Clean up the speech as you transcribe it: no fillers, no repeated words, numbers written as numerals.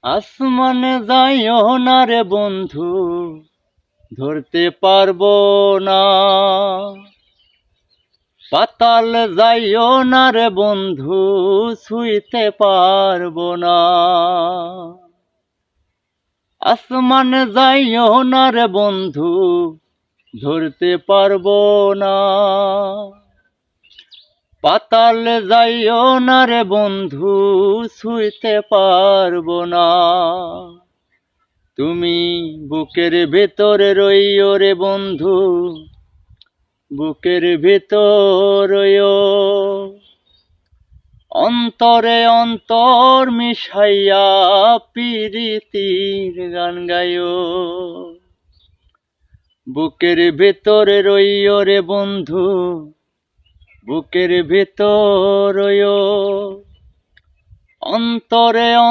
আসমানে যাইও না রে বন্ধু, ধরতে পারবো না। পাতাল যাইও না রে বন্ধু, ছুঁইতে পারবো না। আসমানে যাইও না রে বন্ধু, ধরতে পারবো না। পাতাল যাইও না রে বন্ধু, ছুঁইতে পারবো না। তুমি বুকের ভেতরে রইও রে বন্ধু, বুকের ভেতর রইও। অন্তরে অন্তর মিশাইয়া প্রীতির গান গাইও। বুকের ভেতরে রইও রে বন্ধু, বুকের ভেতর রইও। অন্তরে